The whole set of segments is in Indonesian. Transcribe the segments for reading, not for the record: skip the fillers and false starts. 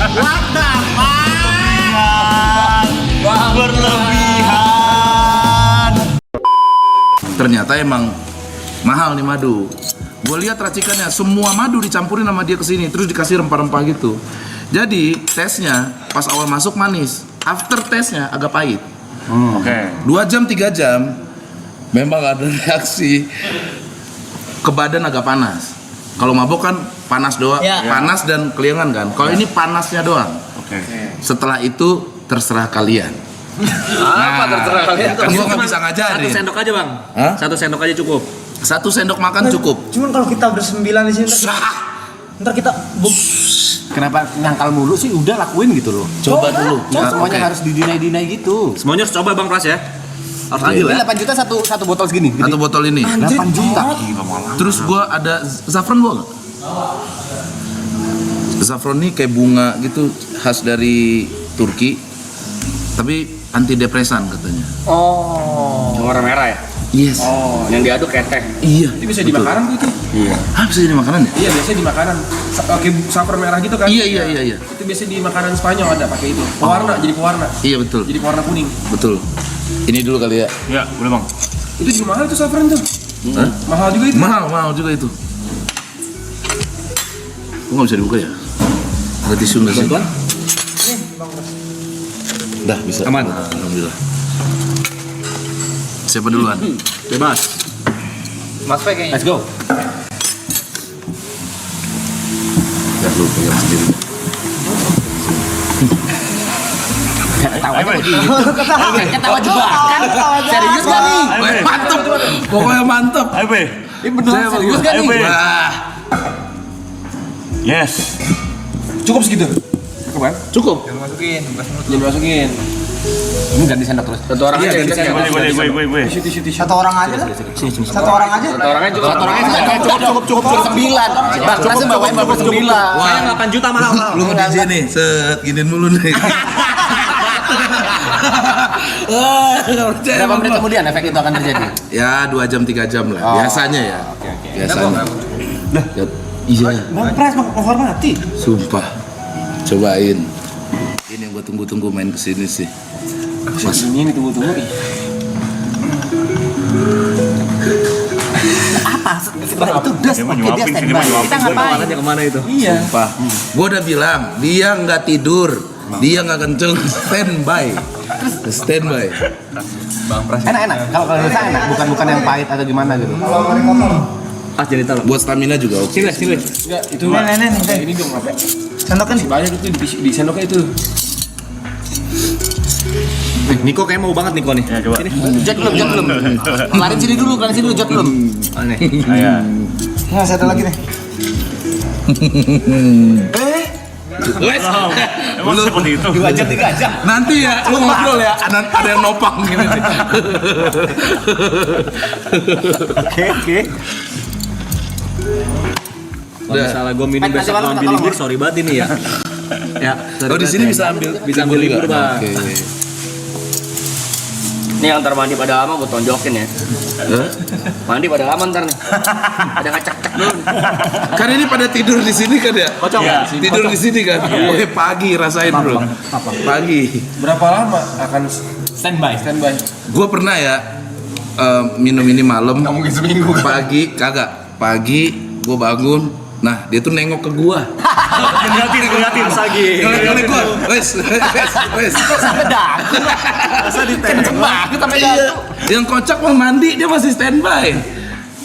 What the fuck? Berlebihan. Ternyata emang mahal nih madu. Gue lihat racikannya, semua madu dicampurin sama dia kesini, terus dikasih rempah-rempah gitu. Jadi tesnya pas awal masuk manis, after tesnya agak pahit. Oke. 2 jam 3 jam, memang ada reaksi ke badan agak panas. Kalau mabok kan panas doang, Ya. panas dan keliangan kan. Kalau ini panasnya doang. Oke. Setelah itu terserah kalian. Apa terserah kalian tuh? Kan gua nggak bisa ngajarin. 1 sendok aja bang. Hah? 1 sendok aja cukup. 1 sendok makan cukup. Cuman kalau kita bersembilan di sini, ntar kita Kenapa nyangkal mulu sih? Udah lakuin gitu loh. Coba dulu. Jangan Nah, semuanya oke. harus didinai-dinai gitu. Semuanya harus coba bang Pras ya. Harus adil Ini ya. 8 juta satu botol segini. Satu botol ini. 8 juta. Terus gua ada saffron gua nggak? Saffron ini kayak bunga gitu, khas dari Turki. Tapi antidepresan katanya. Oh. Yang warna merah ya. Yes. Oh. Yang diaduk kayak teh. Iya. Itu bisa betul. dimakanan tuh itu. Iya. Ah, bisa jadi makanan ya? Iya, biasanya di makanan. Oke, saffron merah gitu kan? Iya. Itu biasanya di makanan Spanyol ada pakai itu. Pewarna, jadi pewarna. Iya betul. Jadi pewarna kuning. Betul. Ini dulu kali ya. Ya, boleh bang. Itu juga mahal tuh saffron tuh. Hah? Mahal juga itu. Mahal juga itu. Kok nggak bisa dibuka ya? Ada tisu nggak sih? Dah bisa. Aman. Alhamdulillah. Siapa duluan? Bebas. Mas Pe kayaknya. Let's go. Ya lu pegang sendiri. Ketawanya Ayo, begitu. Ketawa jebakan. Serius gak nih? Weh, mantep. Pokoknya mantep. Ayo, Be. Ini beneran serius gak Ayo, nih? Be. Wah, Yes. Cukup segitu. Cukup kan? cukup. Jangan masukin. Ini ganti sendok terus. Satu orang aja. ganti sendok. Gue. Tisu. Satu orang aja lah. Satu orang aja. Satu orang aja cukup. Satu orangnya cukup 9. Bang, terasa bawain bawa 9. Saya 8 juta mahal. Lu nge-DJ nih, set giniin mulu nih. Berapa menit kemudian efek itu akan terjadi? Ya 2 jam 3 jam lah. Biasanya ya. Biasanya. Lah, iya. Bang Pras menghormati. Sumpah. Cobain. Ini yang gua tunggu-tunggu main kesini sih. Mas, Ini tunggu-tunggu. Setelah itu das, Dia mau oke dia nyuapin sini, standby. mau nyuapin. Kita ngapain? Makanya kemana itu? Iya. sumpah. Gua udah bilang, dia nggak tidur, dia nggak kenceng, standby. Standby. Enak-enak. Kalau rasa enak, bukan yang pahit atau gimana gitu. Ah jadi taruh. Buat stamina juga oke. Sini. Enggak, itu Nih. ini dong apa? Sendoknya nih. Banyak itu di sendoknya itu. Niko kayak mau banget Niko nih. Ya, coba. Jod belum. Kelarin sini dulu, Jod belum. Aneh. Ayo. Nah, satu lagi nih. Wes. Emang seperti itu. 2 jam 3 jam. Nanti ya, lu ngobrol ya. Ada yang nopang gini nih. Oke. Kalau misalnya gue minum besok mau ambil libur, sorry banget ini ya. Ya. Oh di sini bisa ambil libur juga? bang. Oke. Ini yang ntar mandi pada lama gue tonjokin ya. Hah? Mandi pada lama ntar nih. Ada ngecek-cek dulu. Kan ini pada tidur di sini kan ya? Kocok ya? Tidur di sini kan? Oke, pagi rasain bro. Pagi. Berapa lama akan Standby. Gue pernah ya minum ini malam. Nggak mungkin seminggu. Pagi kagak. Pagi gue bangun. Nah dia tuh nengok ke gua. Ngeliatin. Ngeliat gua. Wes. Sampai dagu. Masa ditembak banget sampai dagu. Yang kocak mau mandi dia masih standby.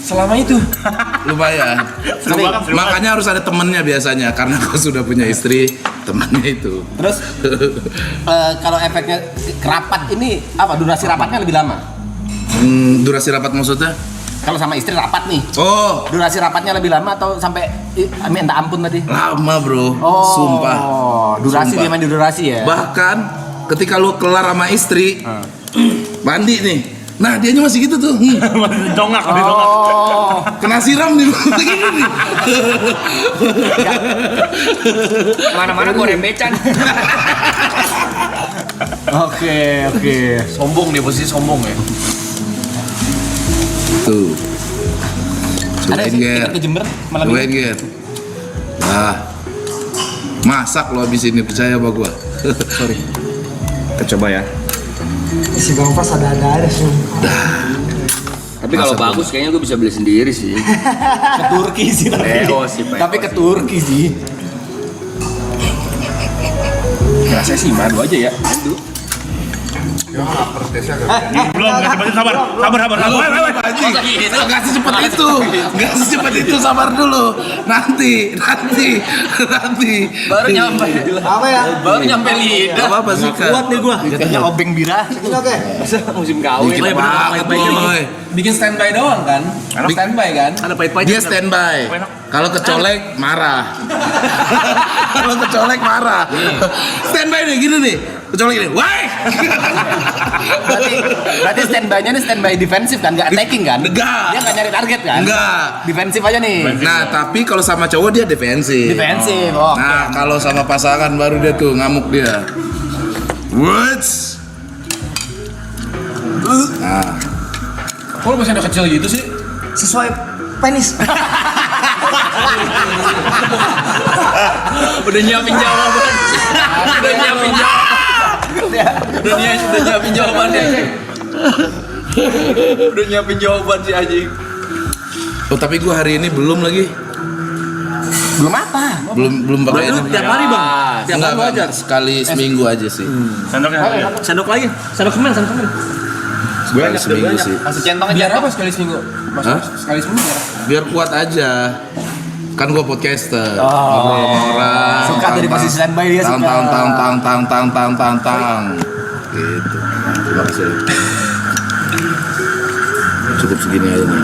selama itu? Lumayan. Seru banget. Makanya harus ada temennya biasanya karena gua sudah punya istri, temannya itu. Terus kalau efeknya kerapat ini apa? Durasi rapatnya lebih lama? Durasi rapat maksudnya? Kalau sama istri rapat nih, Oh, durasi rapatnya lebih lama atau sampai minta ampun tadi? lama bro. Oh, Sumpah. durasi Sumpah. dia main di durasi ya? Bahkan ketika lu kelar sama istri, mandi nih. Nah, dianya masih gitu tuh. Dongak. Oh, Kena siram nih. Begini nih. Mana-mana gue rembecan. oke. Sombong dia, posisi sombong ya. Tuh. Ada Cobain sih Ger. tiket ke Jember malam Cobain ini. Ger. Nah, Masak lo abis ini, percaya sama gua. Sorry. Kita coba ya. Si Bangpas ada sih. Tapi kalau bagus kayaknya gue bisa beli sendiri sih. Ke Turki sih tapi. Tapi ke Turki sih. Rasanya sih madu aja ya. Belum, nggak seperti sabar. Sabar. Nggak secepat itu, nggak secepat itu, sabar dulu. Nanti. Baru nyampe. Apa ya? Baru nyampe lidah. Apa sih Kak? Kuat nih gua. Jatuhnya obeng bira. Oke. Musim kawin. Dikit banget boy. Bikin standby doang kan? Standby kan? Ada pahit-pahitnya. Dia standby. Kalau kecolek marah. Kalau kecolek marah. Standby nih gini nih. Kecolek gini. Woi. Berarti standby-nya nih standby defensif kan, nggak attacking kan? Enggak. Dia nggak nyari target kan? Enggak. Defensif aja nih. Nah, tapi kalau sama cowok dia defensif. Defensif. Oh. Nah, kalau sama pasangan baru dia tuh ngamuk dia. What's? Nah, Kok lu masih ada kecil gitu sih? Sesuai penis. Udah nyiapin jawaban. Udah nyiapin jawabannya. Udah nyiapin jawaban si anjing. oh tapi gua hari ini belum lagi. Belum apa? Belum pakai ini. Tiap hari bang. Tiap Enggak, hari wajar. sekali seminggu aja sih. Sendoknya. Sendok lagi. Sendok semen. Sekali seminggu sih. Kasih centong Biar aja. apa sekali seminggu? Hah? Sekali seminggu biar apa? Biar kuat aja. Kan gua podcaster. Ngobrol sama orang. Suka dari posisi standby dia suka. Tang. Gitu. Terima kasih. Cukup segini aja nih.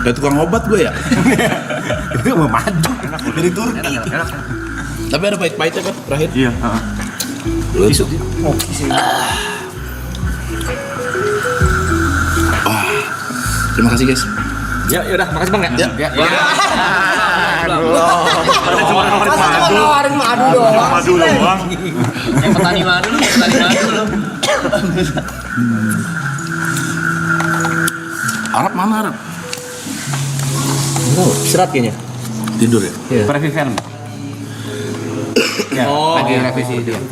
Kayak tukang obat gue ya. Itu mau madu dari Turki. Tapi ada pahit-pahitnya kan terakhir. Iya. Lusuk. Terima kasih guys. Ya udah, makasih bang ya. Masa cuma nawarin madu doang. Madu doang. Yang petani madu lu. Arab mana Arab? Istirahat kayaknya. Tidur ya? Review film. Oh. Lagi revisi film.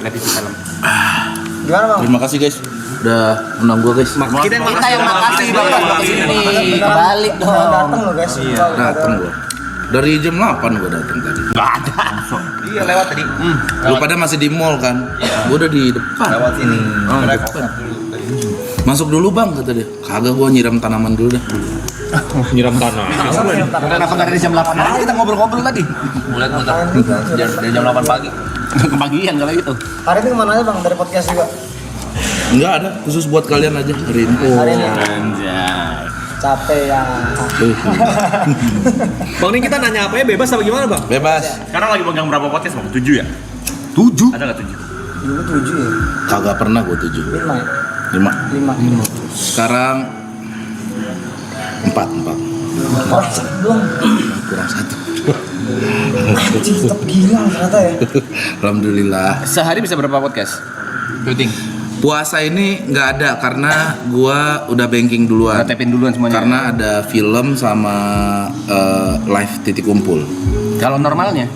Gimana bang? Terima kasih guys. Udah undang gua guys. Kita yang Kita yang makasih Bapak kesini. Balik dong. Datang loh guys. Datang gua. Dari jam 8 gua datang tadi. Iya lewat tadi. Lu pada masih di mall kan? Gua udah di depan. Lewat sini. Depan. Masuk dulu bang kata dia. Kagak gua nyiram tanaman dulu dah. nyiram tanah. Kenapa nggak dari jam 8 aja kita ngobrol-ngobrol tadi? Mulai dari jam 8 pagi. Kebagian kalau gitu. Hari ini kemana aja bang? Dari podcast juga. Enggak ada, khusus buat kalian aja hari ini. Hari ini. Anjay. Capek ya. Bang ini kita nanya apa ya bebas apa gimana bang? Bebas. Sekarang lagi pegang berapa podcast bang? 7 ya? 7? Ada nggak 7? Dulu 7 ya. Kagak pernah gua 7. 5 ya. 5. Sekarang 4. Belum. Kurang 1. Tetap gila ternyata ya. Alhamdulillah. Sehari bisa berapa podcast? Syuting. Puasa ini nggak ada karena gua udah banking duluan. Udah tapin duluan semuanya. Karena ada film sama live titik kumpul. Kalau normalnya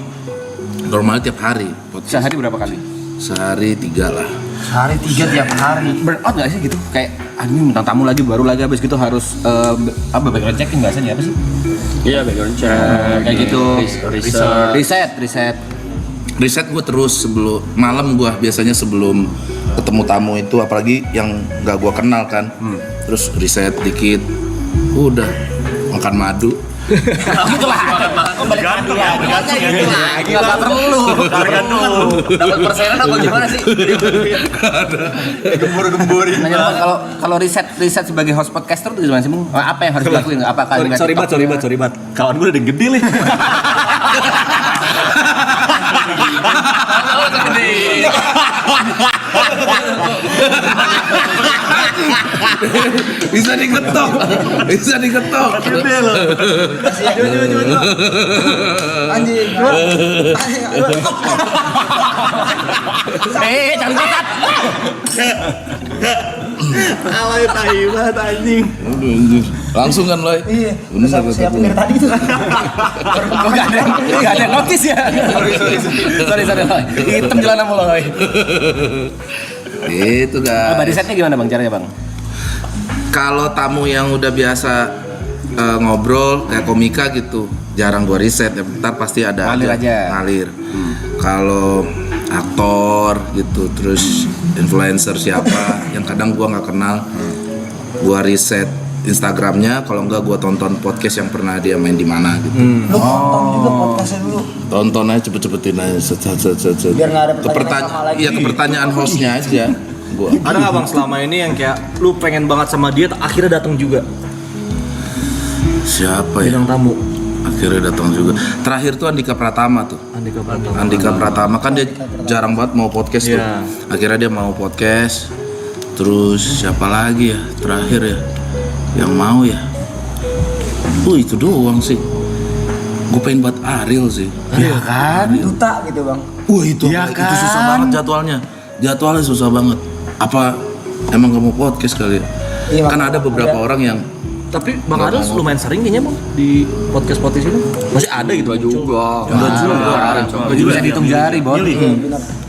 Normalnya tiap hari. Podcast. sehari berapa kali? Sehari 3 lah. Hari 3 tiap hari. Burnout nggak sih gitu? Kayak ini bintang tamu lagi baru lagi habis gitu harus background checking bahasanya apa sih? Iya, background check. Kayak gitu. Research. Riset. Riset gue terus sebelum malam gue biasanya sebelum ketemu tamu itu apalagi yang nggak gue kenal kan. Terus riset dikit. Udah makan madu. Bergantung ya. Lagi nggak perlu. Dapat persenan apa gimana sih? Gembur-gemburin. Kalau riset sebagai host podcaster itu gimana sih, Bung? Apa yang harus dilakuin? Apakah Sorry bat. Kawan gue udah gede nih. Bisa diketok. Anjing. Jangan kotak. Alay tai banget anjing. Aduh, anjir. Langsung kan Loy? Iya. Bener Udah siapin dari tadi tuh. Kok nggak ada notis ya? Sorry, Loy. Hitam jalan sama Loy. Itu guys. Body setnya gimana bang caranya bang? Kalau tamu yang udah biasa ngobrol kayak komika gitu, jarang gua riset ya. Ntar pasti ada Ngalir aja. Ngalir. Kalau aktor gitu, terus influencer siapa yang kadang gua nggak kenal, gua riset Instagramnya. Kalau enggak gua tonton podcast yang pernah dia main di mana gitu. Lu tonton juga podcastnya dulu. Tonton aja cepet-cepetin aja. Biar nggak ada ke pertanyaan sama lagi. Iya, ke pertanyaan hostnya aja. Gua. Ada nggak bang selama ini yang kayak lu pengen banget sama dia, akhirnya datang juga Siapa ya? bintang tamu? Akhirnya datang juga. Terakhir tuh Andika Pratama tuh. Andika Pratama kan dia jarang banget mau podcast tuh. Iya. Akhirnya dia mau podcast. Terus siapa lagi ya terakhir ya yang mau ya? Itu doang sih. Gue pengen buat Ariel sih. Iya kan? Duta gitu bang. Itu itu susah banget jadwalnya. Jadwalnya susah banget. Apa emang gak mau podcast kali ya? Iya, Kan ada beberapa orang yang Tapi Bang Adel lumayan sering kayaknya bang di podcast itu masih ada gitu juga. Bisa dihitung jari, Bot.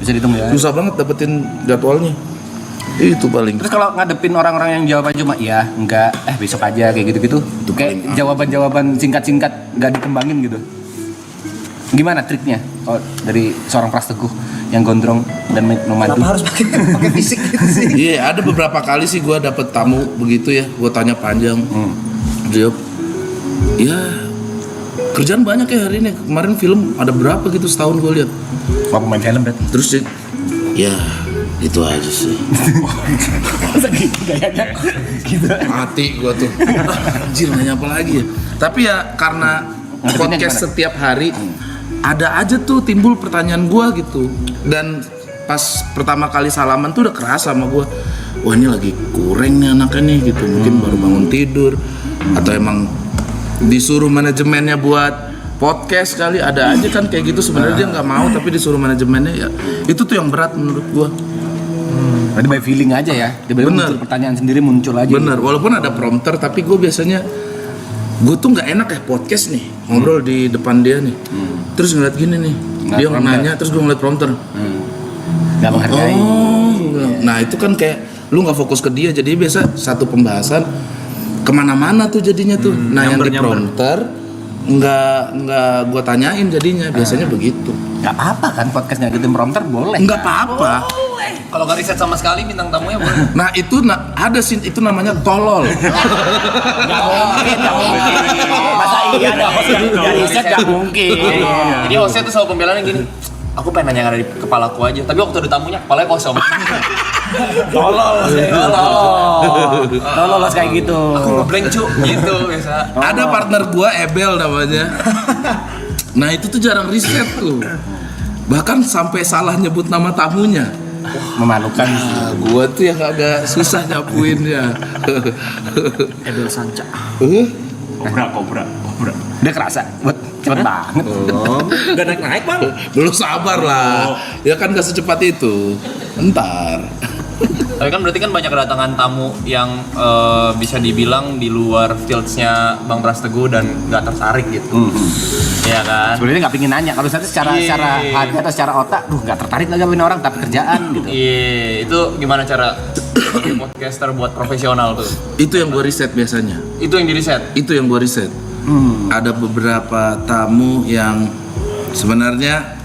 Bisa dihitung jari. susah banget dapetin jadwalnya. Itu paling. Terus kalau ngadepin orang-orang yang jawaban cuma iya, enggak, besok aja kayak gitu-gitu. Kayak jawaban-jawaban singkat-singkat enggak dikembangin gitu. Gimana triknya? Oh, dari seorang Pras Teguh yang gondrong dan memadu. Kenapa harus pakai fisik gitu sih? Iya, ada beberapa kali sih gue dapet tamu begitu ya, gue tanya panjang, jawab, ya kerjaan banyak ya hari ini. Kemarin film ada berapa gitu setahun gue lihat. Mau pemain film berarti? Terus sih, ya itu aja sih. Masa gitu gayanya? Gitu. Mati gue tuh. Anjir, nanya apa lagi ya? Tapi ya karena Ngadepinnya podcast gimana? setiap hari, ada aja tuh timbul pertanyaan gue gitu. Dan pas pertama kali salaman tuh udah kerasa sama gue, wah ini lagi kurang nih anaknya nih gitu. Mungkin baru bangun tidur atau emang disuruh manajemennya buat podcast kali. Ada aja kan kayak gitu, sebenarnya dia nggak mau tapi disuruh manajemennya, ya itu tuh yang berat menurut gue. Berarti by feeling aja ya. Tiba-tiba Bener. muncul pertanyaan sendiri muncul aja. Bener, walaupun ada prompter tapi gue biasanya gue tuh nggak enak ya podcast nih ngobrol di depan dia nih, terus ngeliat gini nih, Ngeliat dia prompter. nanya terus gue ngeliat prompter. Enggak menghargai. Nah itu kan kayak lu nggak fokus ke dia, jadi biasa satu pembahasan kemana-mana tuh jadinya tuh. Nah yang di prompter nggak gue tanyain jadinya, biasanya begitu. Enggak apa-apa kan podcast enggak gitu prompter boleh. Nggak apa-apa. Kalau nggak riset sama sekali bintang tamunya boleh. Nah itu ada sih, itu namanya tolol. Masa iya ada host yang enggak riset enggak mungkin. Jadi hostnya tuh selalu pembelaannya gini. Aku pengen nanya yang ada di kepalaku aja, tapi waktu ada tamunya kepalanya kosong. Tolol kayak gitu. Aku ngeblank cu, gitu biasa. Ada partner gua Ebel namanya. Nah itu tuh jarang riset tuh. Bahkan sampai salah nyebut nama tamunya. Memalukan. Nah, gua tuh yang agak susah nyapuinnya. Ebel Sanca. Kobra. Udah kerasa. Buat cepet banget. Gak naik bang. Dulu sabar lah. Ya kan gak secepat itu. Entar. Tapi kan berarti kan banyak kedatangan tamu yang bisa dibilang di luar fields-nya Bang Pras Teguh dan nggak tertarik gitu. Iya kan? Sebenarnya nggak pingin nanya. Kalau saya secara hati atau secara otak, nggak tertarik lagi sama orang, tapi kerjaan gitu. Iya, itu gimana cara podcaster buat profesional tuh? Itu yang gua riset biasanya. Itu yang di riset. Itu yang gua riset. Ada beberapa tamu yang sebenarnya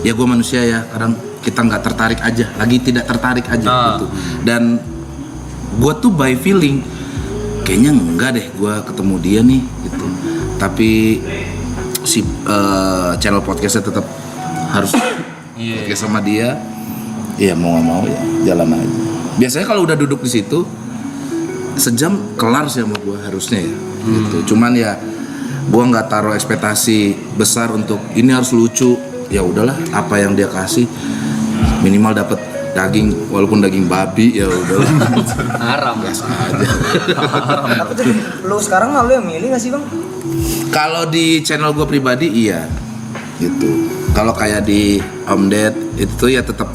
ya gua manusia ya, kadang kita nggak tertarik aja, lagi tidak tertarik aja gitu. Dan gue tuh by feeling kayaknya enggak deh gue ketemu dia nih gitu. Tapi si channel podcastnya tetap harus podcast sama dia. Iya mau nggak mau ya jalan aja. Biasanya kalau udah duduk di situ sejam kelar sih sama gue harusnya ya. Gitu. Cuman ya gue nggak taruh ekspektasi besar untuk ini harus lucu. Ya udahlah apa yang dia kasih. Minimal dapat daging, walaupun daging babi ya udah Haram. biasa aja. Tapi tuh lu sekarang malu yang milih nggak sih bang? Kalau di channel gue pribadi iya gitu. Kalau kayak di Om Ded itu ya tetap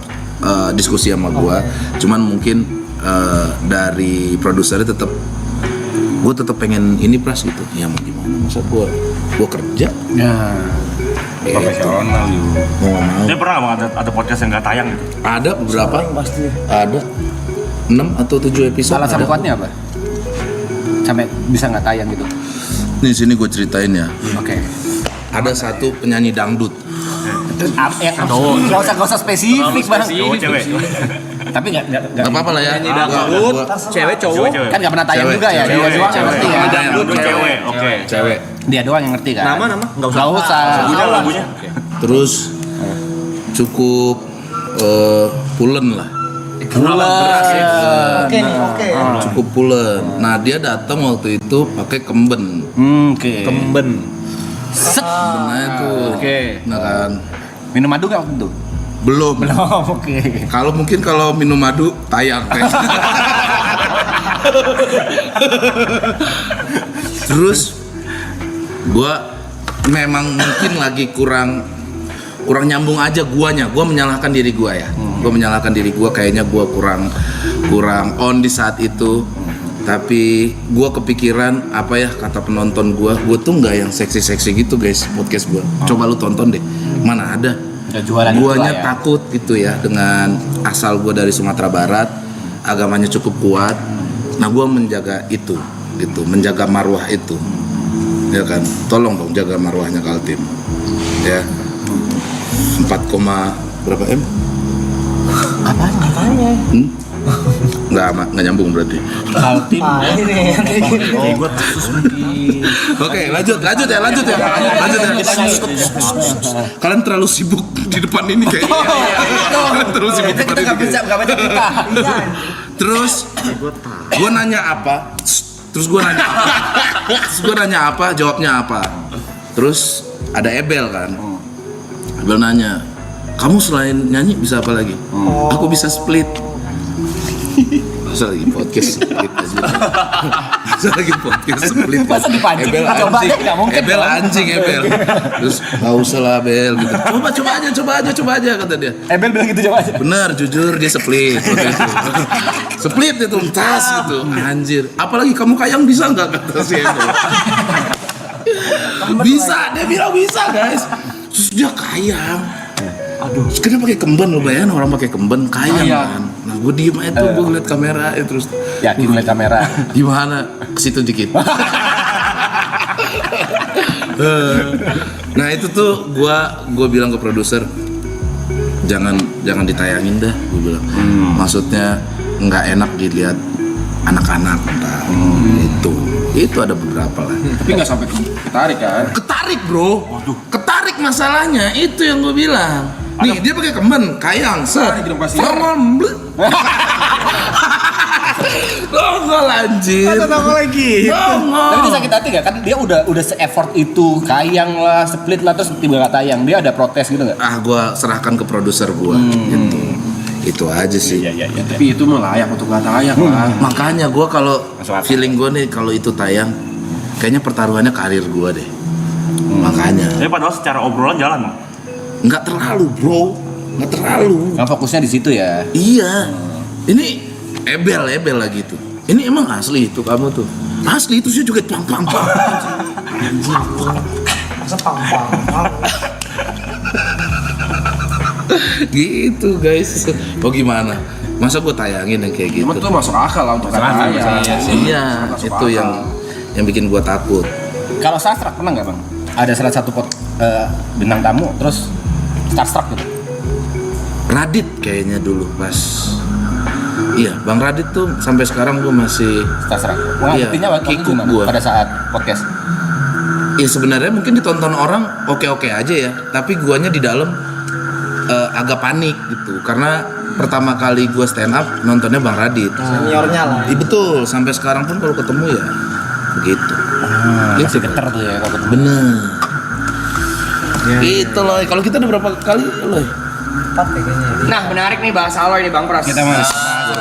diskusi sama gue. Cuman mungkin dari produsernya tetap gue tetap pengen ini Pras gitu. Ya mau gimana, masa gue kerja Nah, Profesional juga. mau nggak mau. Dia pernah bang ada podcast yang nggak tayang gitu? Ada beberapa, Pasti. ada 6 atau 7 episode. alasan ada. kuatnya apa? Sampai bisa nggak tayang gitu. Nih sini gue ceritain ya. Oke. Ada satu penyanyi dangdut. Nggak usah spesifik bang. Cowok cewek. Tapi nggak Gak apa-apa lah ya. Cewek cowok. kan nggak pernah tayang Cewek, juga ya. Dia cewek, doang yang cewek. ngerti ya. Ada yang Dangdut cewek. Oke. Cewek. Dia doang yang ngerti kan. Nama nggak usah. Nggak usah. Lagunya. Terus cukup pulen lah. Oke nih, oke. Cukup pulen. Nah dia datang waktu itu pakai kemben. Oke. Kemben. Kembennya itu. Oke. Nah kan. Minum madu nggak waktu itu? Belum. Oke. Kalau minum madu tayang. Terus gua memang mungkin lagi kurang nyambung aja guanya. Gua menyalahkan diri gua ya. Gua menyalahkan diri gua, kayaknya gua kurang on di saat itu. Tapi gua kepikiran apa ya kata penonton gua tuh nggak yang seksi-seksi gitu guys podcast gua. Coba lu tonton deh. Mana ada. Udah jualan Guanya itulah ya. takut gitu ya dengan asal gua dari Sumatera Barat, agamanya cukup kuat. Nah gua menjaga itu gitu, menjaga marwah itu. Ya kan, tolong dong jaga marwahnya Kaltim. Ya. 4, berapa M? Apaan katanya? Nggak nyambung berarti. Kaltim. Ini Oke, lanjut ya. Kalian terlalu sibuk di depan ini kayaknya. Kalian terlalu sibuk di depan ini. Nggak baca kita. Terus gue nanya apa? Terus gue nanya apa? Jawabnya apa? Terus ada Ebel kan? Ebel nanya, kamu selain nyanyi bisa apa lagi? Aku bisa split. Masa lagi podcast split aja. Masa dipancing? Ebel Coba anjing. deh, nggak mungkin Ebel dong. anjing Ebel. Terus nggak usah lah Bel gitu. Coba aja kata dia. Ebel bilang gitu coba aja. Bener, jujur dia split waktu itu. Split itu tas gitu. Anjir. Apalagi kamu kayang bisa nggak kata si Ebel. Bisa, dia bilang bisa guys. Terus dia kayang. Aduh, kenapa pakai kemben lo bayangin orang pakai kemben kayang kan. Nah, gue diem aja tuh, gue ngeliat kamera terus Yakin ngeliat kamera. gimana? Ke situ dikit. Nah, itu tuh gua bilang ke produser jangan ditayangin dah, gue bilang. Maksudnya nggak enak dilihat anak-anak itu ada beberapa lah. Tapi nggak sampai ketarik kan? Ketarik bro, ketarik masalahnya itu yang gue bilang. Nih dia pakai kemben, kayang, set, Ketarik dong pasti. nongol, nongol anjir, lagi. nongol. Tapi dia sakit hati gak? Kan dia udah se-effort itu, kayang lah, split lah, terus tiba gak tayang. Dia ada protes gitu gak? Ah, gue serahkan ke produser gue, gitu. Itu aja sih. Tapi itu mah layak untuk nggak tayang lah. Makanya gue kalau Masuk akal. feeling gue nih kalau itu tayang, kayaknya pertaruhannya karir gue deh. Makanya. Tapi padahal secara obrolan jalan. Bang. Nggak terlalu bro, nggak terlalu. Nah, fokusnya di situ ya. Iya, ini ebel lagi tuh. Ini emang asli itu kamu tuh. Asli itu sih juga pang. Masa pang. Gitu guys. Oh gimana? Masa gue tayangin yang kayak gitu? Cuma tuh masuk akal lah untuk nggak tayang. Iya, itu yang bikin gue takut. Kalau starstruck pernah nggak bang? Ada salah satu bintang tamu terus starstruck gitu. Radit kayaknya dulu pas. Iya, Bang Radit tuh sampai sekarang gue masih. Starstruck. Wah, Iya, buktinya waktu itu kikuk gimana? gua. Pada saat podcast. Ya sebenarnya mungkin ditonton orang oke aja ya, tapi guanya di dalam agak panik gitu karena pertama kali gua stand up nontonnya Bang Radit. Seniornya lah. Iya betul, sampai sekarang pun kalau ketemu ya begitu. Masih geter tuh ya kalau ketemu. Bener. Itu loh. Kalau kita udah berapa kali loh? 4 kayaknya. Nah, menarik nih bahasa lo ini Bang Pras. Kita mas.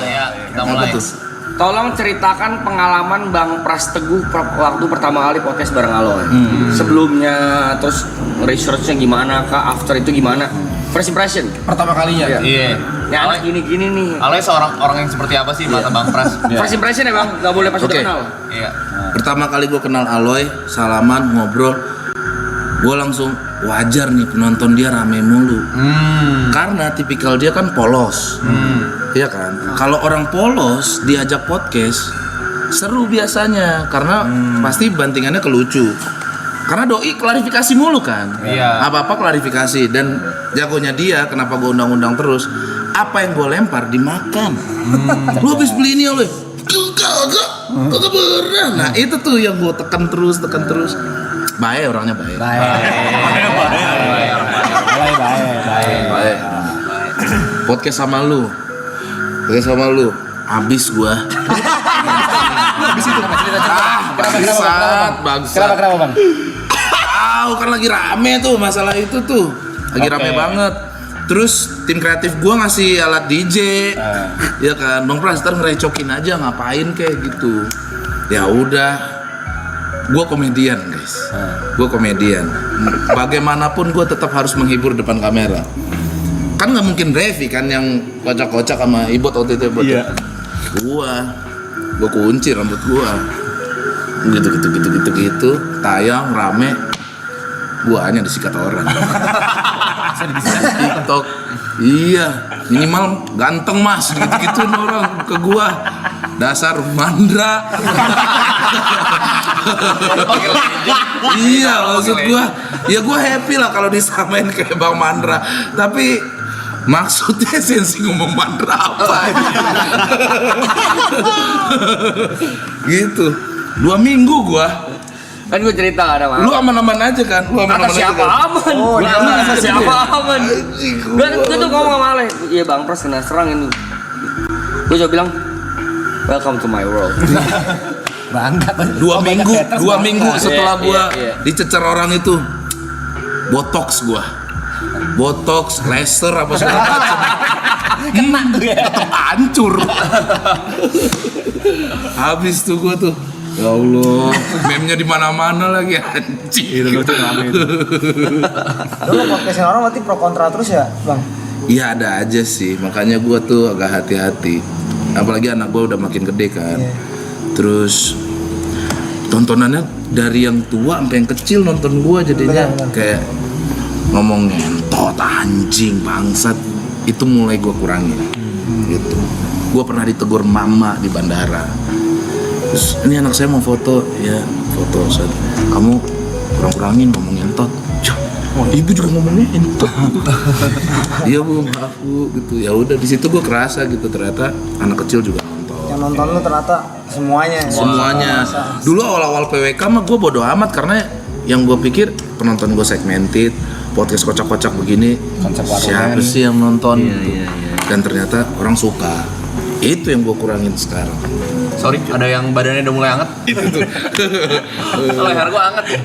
Ya, kita Apa mulai. tuh? Tolong ceritakan pengalaman Bang Pras Teguh waktu pertama kali podcast bareng Aloy. Sebelumnya, terus researchnya gimana kah, after itu gimana? First impression. Pertama kalinya. Iya. Ya anak gini-gini nih. Aloy seorang orang yang seperti apa sih mata Bang Pras? First impression ya bang, nggak boleh pas udah Oke. kenal. Iya. Pertama kali gue kenal Aloy, salaman, ngobrol, gue langsung wajar nih penonton dia rame mulu. Karena tipikal dia kan polos, iya kan. Kalau orang polos diajak podcast seru biasanya, karena pasti bantingannya ke lucu. Karena doi klarifikasi mulu kan, Iya. apa-apa klarifikasi, dan jagonya dia kenapa gue undang-undang terus, apa yang gue lempar dimakan. Lu habis beli ini Aloy? Kagak pernah. Nah itu tuh yang gue tekan terus. Baik orangnya baik. Baik. Podcast sama lu. Abis gua. Bangsat. Kenapa bang? Kan lagi rame tuh masalah itu tuh. Lagi rame banget. Terus tim kreatif gua ngasih alat DJ. Ya kan, Bang Pras ntar ngerecokin aja ngapain kayak gitu. Ya udah. Gua komedian, guys. Gua komedian. Bagaimanapun gua tetap harus menghibur depan kamera. Kan nggak mungkin Revi kan yang kocak-kocak sama Ibot waktu itu. Iya. Gua kunci rambut gua. Gitu. Tayang rame. Gua hanya disikat orang. TikTok. Iya, minimal ganteng mas. Gitu orang ke gua. Dasar mandra. Iya, maksud gua. Ya gua happy lah kalau disamain kayak Bang Mandra. Tapi maksudnya sensi ngomong Mandra apa? Gitu. 2 minggu gua. Kan gue cerita ada mah. Lu aman-aman aja kan? Kata siapa aman? Oh, Gua dia kata aman. siapa aman? Gue tuh ngomong sama Ale, iya Bang Pras kena serang ini. Gue coba bilang, welcome to my world. Bangga. 2 minggu setelah gua iya. dicecer orang itu, botox gua. Botox, laser apa segala macam. Kena tuh ya. Tetap hancur. Habis tuh gua tuh. Ya Allah, meme-nya di mana-mana lagi anjing. Dulu podcastnya orang berarti pro kontra terus ya bang? Iya ada aja sih, makanya gua tuh agak hati-hati. Apalagi anak gua udah makin gede kan. Iya. Terus tontonannya dari yang tua sampai yang kecil nonton gua jadinya Benar. kayak ngomong ngentot anjing bangsat, itu mulai gua kurangin. Gitu. Gua pernah ditegur mama di bandara. Terus ini anak saya mau foto, ya foto. Set. Kamu kurang-kurangin ngomong ngentot. Ibu juga ngomongnya ngentot. Iya bu, maaf bu, gitu. Ya udah di situ gua kerasa gitu, ternyata anak kecil juga nonton. Yang nonton lu ternyata semuanya. Semuanya. Dulu awal-awal PWK mah gue bodo amat karena yang gue pikir penonton gue segmented, podcast kocak-kocak begini. Siapa sih yang nonton? Gitu. Dan ternyata orang suka. Itu yang gue kurangin sekarang. Sorry, ada yang badannya udah mulai hangat. Itu tuh. Leher gua hangat ya.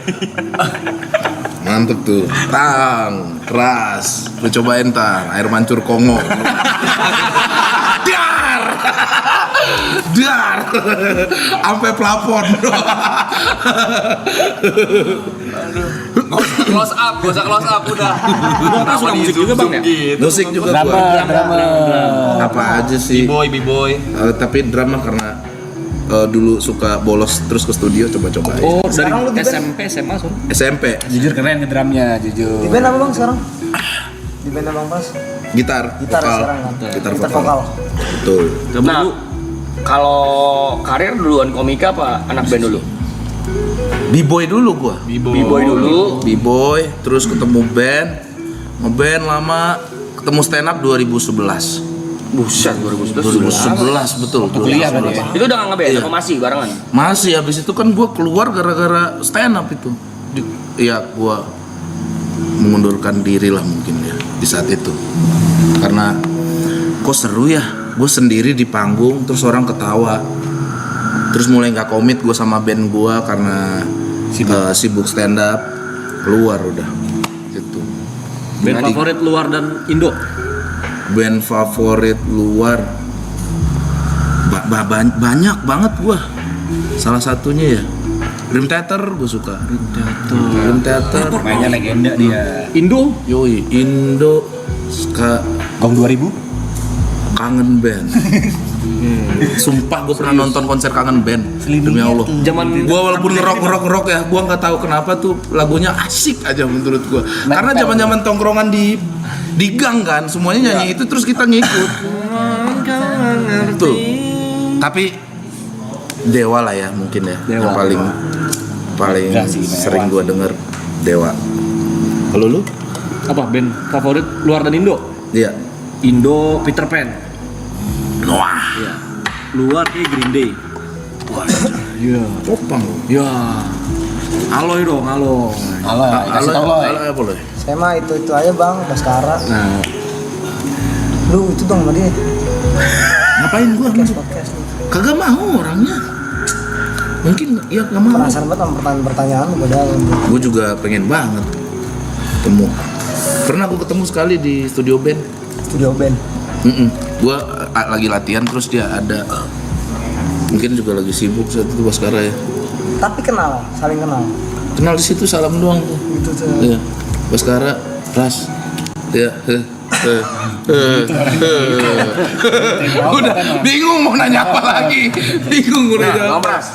Mantep tuh. Tang, keras. Lu cobain tang, air mancur Kongo. Dar. Sampai plafon. Close up, gak usah close up udah. Kita suka musik juga bang ya? Musik juga Drama. Apa aja sih? B-boy. Tapi drama karena dulu suka bolos terus ke studio coba-cobain. Oh, Sekarang lu dari di band? SMP, SMA, Sur. SMP Jujur keren ngedramnya, Di jujur. band apa bang sekarang? Di band bang Pras? gitar Gitar vokal. sekarang kan? Gitar Gitar vokal. vokal. Betul. Nah, kalau karir duluan komika apa anak band dulu? B-boy dulu gua. B-boy dulu. B-boy, terus ketemu band, ngeband lama, ketemu stand up 2011. Buset, 2011 betul. kuliah kan 2011. ya? Itu udah nggak ngeband, Iya. apa masih barengan? Masih habis itu kan gua keluar gara-gara stand up itu. Iya, gua mengundurkan diri lah mungkin ya di saat itu. Karena kok seru ya, gue sendiri di panggung terus orang ketawa. Terus mulai nggak komit gue sama band gue karena sibuk stand up, keluar udah gitu. Band Jadi, favorit luar dan Indo. band favorit luar banyak banget gue. Salah satunya ya Dream Theater gue suka. Dream Theater. Mainnya legenda dia. Indo? Yoi, Indo. Gong 2000? Kangen Band. Sumpah gue pernah nonton konser Kangen Band. Demi Allah. Zaman Gue walaupun ngerok ya, gue nggak tahu kenapa tuh lagunya asik aja menurut gue. Karena zaman tongkrongan di gang kan, semuanya nyanyi itu terus kita ngikut. Tuh. Tapi Dewa lah ya mungkin ya, yang paling sering gue denger Dewa. Kalau lu? Apa band favorit luar dan Indo? Iya. Indo Peter Pan. Wah. Iya. Luar kayak Green Day. Wah. Iya. Popang lu. Ya. Aloy dong, Aloy. Kasih tau lo. Apa lo? Saya mah itu aja bang, Baskara. Nah, Lu itu dong sama dia. Ngapain gua? Podcast lu. Kagak mau orangnya. Mungkin ya nggak mau. Penasaran banget sama pertanyaan-pertanyaan lu padahal. Gue juga pengen banget ketemu. Pernah gue ketemu sekali di studio band. Studio band. Gue lagi latihan terus dia ada. Mungkin juga lagi sibuk saat itu Baskara ya. Tapi kenal, saling kenal. Kenal di situ salam doang tuh. Gitu tuh. Iya. Baskara, Ras. Ya. Udah bingung mau nanya apa lagi. Bingung udah. Nah, Bang Pras.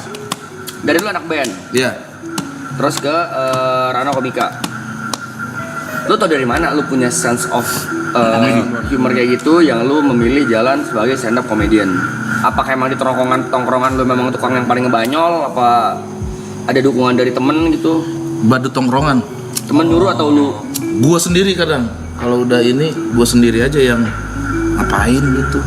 Dari dulu anak band, Iya. terus ke ranah komika. Lu tau dari mana lu punya sense of humor kayak gitu yang lu memilih jalan sebagai stand up comedian? Apakah emang di tongkrongan lu memang tukang yang paling ngebanyol? Apa ada dukungan dari temen gitu? Badut tongkrongan. Temen nyuruh atau lu? Gua sendiri kadang. Kalau udah ini gua sendiri aja yang ngapain gitu.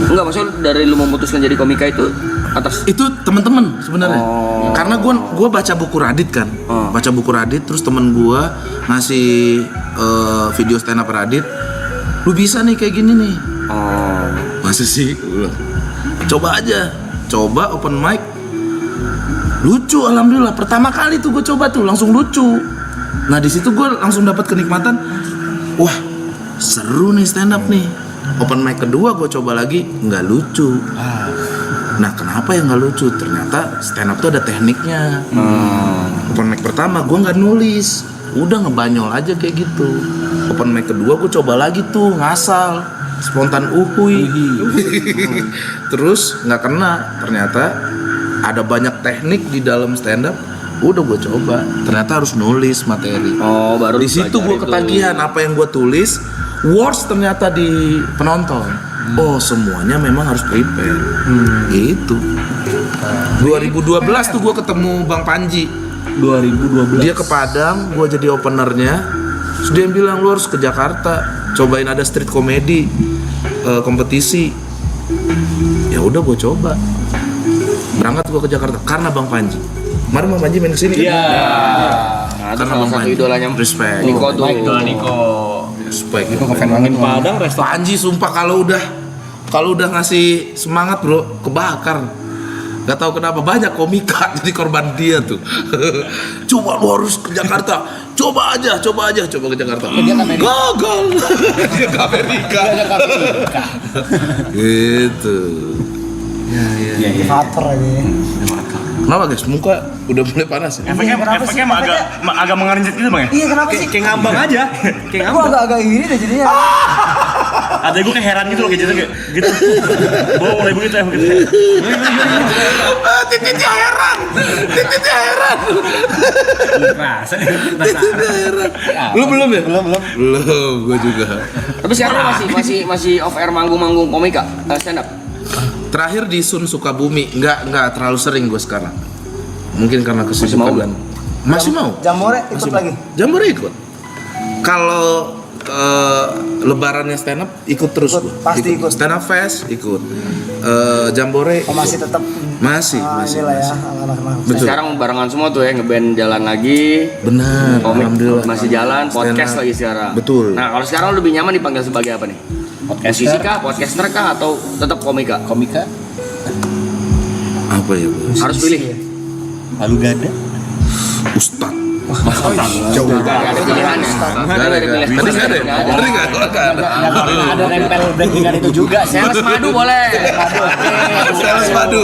Enggak, maksudnya dari lu memutuskan jadi komika itu atas Itu teman-teman sebenarnya. Oh. Karena gua baca buku Radit kan. Baca buku Radit terus temen gua ngasih video stand up Radit. Lu bisa nih kayak gini nih. oh. Masa sih? Gua bilang, coba aja. Coba open mic. Lucu alhamdulillah. Pertama kali tuh gue coba tuh langsung lucu. Nah, di situ gue langsung dapat kenikmatan. Wah, seru nih stand up nih. Open mic kedua gue coba lagi, nggak lucu. Nah, kenapa yang nggak lucu? Ternyata stand up tuh ada tekniknya. Open mic pertama gue nggak nulis, udah ngebanyol aja kayak gitu. Open mic kedua gue coba lagi tuh ngasal, spontan uhuy. Terus nggak kena. Ternyata ada banyak teknik di dalam stand up. Udah gue coba, ternyata harus nulis materi. Oh, baru Di situ gue ketagihan apa yang gue tulis, words ternyata di penonton. Oh, semuanya memang harus prepare. Gitu. 2012 tuh gue ketemu Bang Panji. 2012. Dia ke Padang, gue jadi openernya. Terus dia bilang lu harus ke Jakarta, cobain ada street comedy kompetisi. Ya udah gue coba. Berangkat gue ke Jakarta karena Bang Panji. Kemarin Bang Panji main kesini kan? Nah, itu Karena salah Bang satu Panji. idolanya Respect. Niko tuh. Niko. Respect. Itu ngefan banget. Padang restoran. Panji sumpah kalau udah ngasih semangat bro, kebakar. Gak tahu kenapa banyak komika jadi korban dia tuh. Coba lu harus ke Jakarta. Coba ke Jakarta. Gagal. Dia ke Amerika. Gitu. Motivator aja. Kenapa guys? Muka udah mulai panas ya? Efeknya emang agak mengerinjit gitu bang ya? Iya kenapa sih? Kayak ngambang aja. Kayak Gua ngambang. agak-agak gini deh jadinya. Ada gue kayak heran gitu loh kayak gitu. Gue mulai begitu ya begitu. Titiknya heran. Rasa Titiknya heran. Lu belum ya? Belum, gua juga. Tapi sekarang masih off air manggung-manggung komika stand up. Terakhir di Sun Sukabumi, nggak terlalu sering gue sekarang. Mungkin karena kesibukan. Masih mau? Jambore ikut lagi. Jambore ikut. Kalau lebarannya stand up ikut terus Ikut, gua. pasti ikut. Stand up fest ikut. Jambore Oh, masih tetap masih. inilah ya anak-anak. Betul. Sekarang barengan semua tuh ya ngeband jalan lagi. Benar. Komik Alhamdulillah. masih jalan, Stand podcast up. lagi sekarang. Betul. Nah, kalau sekarang lu lebih nyaman dipanggil sebagai apa nih? Musisi kah, podcaster kah, atau tetap komika? Komika Apa ya? Bos? Harus pilih. lalu gada. Ustad. Jauh. Gak ada pilihannya. Nggak ada. Tadi nggak ada. Tadi nggak ada. Ada nempel brandingan itu juga. Sales madu boleh. Sales madu.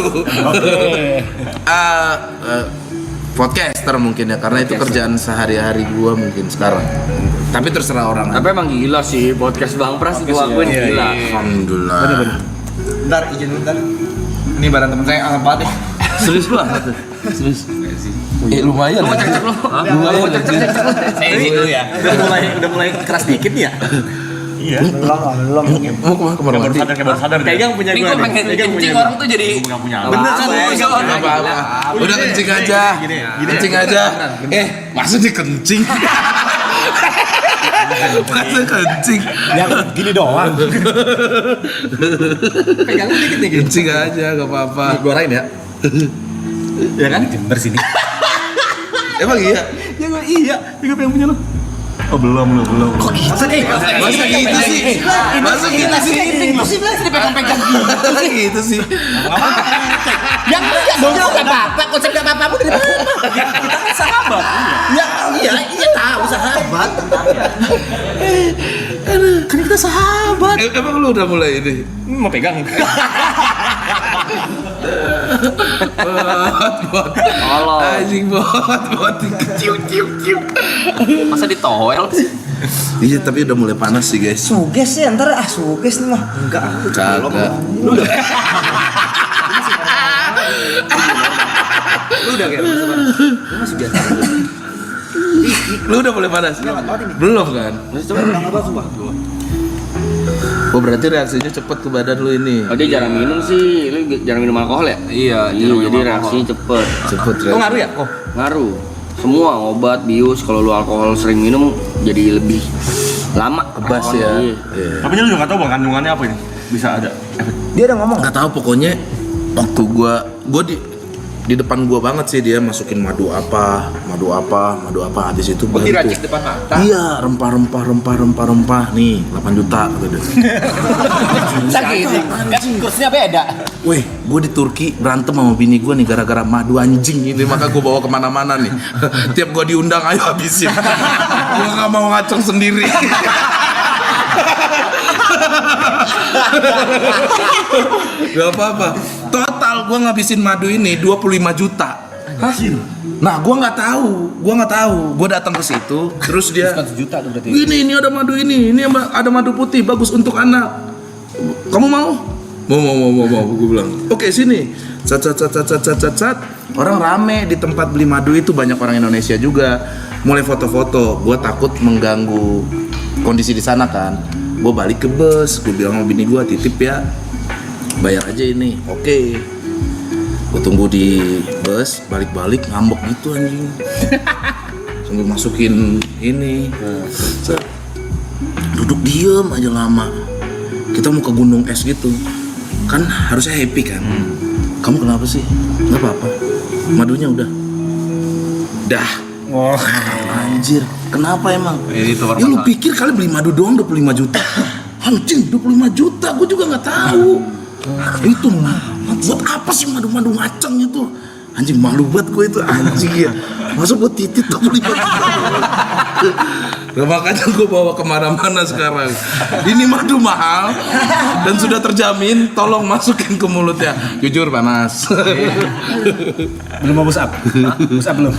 podcaster mungkin ya, karena itu kerjaan sehari-hari gua mungkin sekarang. Tapi terserah orang. Tapi emang gila sih podcast Bang Pras gua akuin gila. Alhamdulillah. Bentar, izin bentar. Ini barang teman saya alam banget. Serius banget. Serius. Lumayan. Lumayan. Saya izin dulu ya. Udah mulai keras dikit nih ya. Belum. Mau kemana mandi? Baru sadar. Pegang punya Ini gue gue pengen kencing orang tuh jadi punya. bener kan Nggak apa-apa. Udah kencing aja. Kencing aja. Maksudnya kencing. Masa kencing. Ya gini doang. Pegang dikit nih. Kencing aja, gak apa-apa. Gue arahin ya. Ya kan? Jember sini. Emang iya? Ya gue iya. Gue pengen punya lo. Oh belum. Kok gitu? Masa gitu sih? Masa gitu sih? Itu sih bilang dipegang-pegang Masa gitu sih? yang enggak dong enggak apa-apa, konsep enggak apa-apa udah apa-apa. Kita kan sahabat. Ya iya tahu sahabat. Kan kita sahabat. Emang lu udah mulai ini? Mau pegang. Bot. Allah. Anjing bot. Cium. masa ditowel sih. Iya, tapi udah mulai panas sih, guys. Suges ya, ntar suges nih mah. Enggak. Kagak. Lu udah kayak lu masih biasa. Lu udah mulai panas? Belum kan? Oh, berarti reaksinya cepet ke badan lu ini. Oh, dia jarang minum sih. Lu jarang minum alkohol ya? Iya, Jadi reaksinya cepet. Cepet Oh reaksi. ngaruh ya? Oh. Ngaruh. Semua obat, bius, kalau lu alkohol sering minum jadi lebih lama Kebas ya. Iya. Iya. Tapi lu juga nggak tahu bang kandungannya apa ini? Bisa ada efek. Dia udah ngomong. Nggak tahu, pokoknya waktu gua di depan gua banget sih dia masukin madu apa habis itu bantu. Diracik depan mata. Iya, rempah nih 8 juta kata dia. Sakit. Kan kursnya beda. Weh, gue di Turki berantem sama bini gue nih gara-gara madu anjing ini, maka gue bawa kemana-mana nih. Tiap gue diundang, ayo habisin. Gue nggak mau ngaceng sendiri. Gak apa-apa. Total gue ngabisin madu ini 25 juta. Nah, gue nggak tahu. Gue datang ke situ, terus dia, juta tuh berarti. ini ada madu ini ada madu putih bagus untuk anak. Kamu mau? Mau. Gue bilang, oke sini. Cat. Orang rame di tempat beli madu itu, banyak orang Indonesia juga. Mulai foto-foto. Gue takut mengganggu kondisi di sana kan. Gue balik ke bus. Gue bilang sama bini gue, titip ya. Bayar aja ini. Oke. Gue tunggu di bus, balik-balik ngambek gitu anjing. Sambil masukin ini. Set. Duduk diem aja lama. Kita mau ke gunung es gitu. Kan harusnya happy kan. Kamu kenapa sih? Nggak apa-apa. Madunya udah. Dah. Oh. Anjir. Kenapa emang? Itu Ya lu pikir kali beli madu doang 25 juta. Anjing 25 juta. Gue juga nggak tahu. Itu buat apa sih madu-madu ngaceng itu? Anjing malu banget gue itu anjing ya. Masa buat titit 25 juta. Nah, makanya gue bawa kemana-mana sekarang. Ini madu mahal dan sudah terjamin. Tolong masukin ke mulutnya. Jujur panas. Belum mau push up. Push up belum.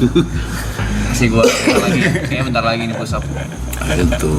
Masih gue bentar lagi, kayaknya bentar lagi nih push up. Gitu.